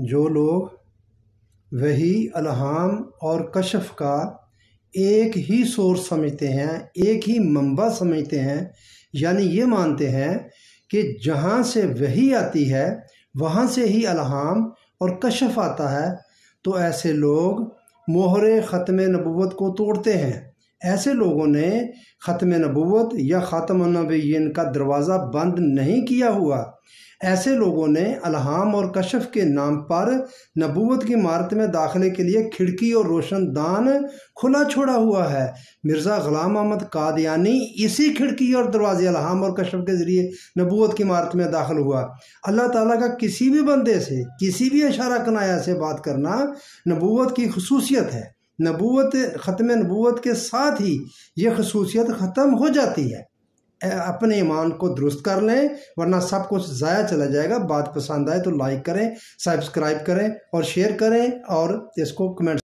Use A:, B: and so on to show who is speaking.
A: جو لوگ وحی، الہام اور کشف کا ایک ہی سورس سمجھتے ہیں، ایک ہی منبع سمجھتے ہیں، یعنی یہ مانتے ہیں کہ جہاں سے وحی آتی ہے وہاں سے ہی الہام اور کشف آتا ہے، تو ایسے لوگ مہر ختم نبوت کو توڑتے ہیں۔ ایسے لوگوں نے ختم نبوت یا خاتم النبیین کا دروازہ بند نہیں کیا ہوا۔ ایسے لوگوں نے الہام اور کشف کے نام پر نبوت کی عمارت میں داخلے کے لیے کھڑکی اور روشن دان کھلا چھوڑا ہوا ہے۔ مرزا غلام احمد قادیانی اسی کھڑکی اور دروازے الہام اور کشف کے ذریعے نبوت کی عمارت میں داخل ہوا۔ اللہ تعالیٰ کا کسی بھی بندے سے کسی بھی اشارہ کنایا سے بات کرنا نبوت کی خصوصیت ہے۔ ختم نبوت کے ساتھ ہی یہ خصوصیت ختم ہو جاتی ہے۔ اپنے ایمان کو درست کر لیں ورنہ سب کچھ ضائع چلا جائے گا۔ بات پسند آئے تو لائک کریں، سبسکرائب کریں اور شیئر کریں اور اس کو کمنٹ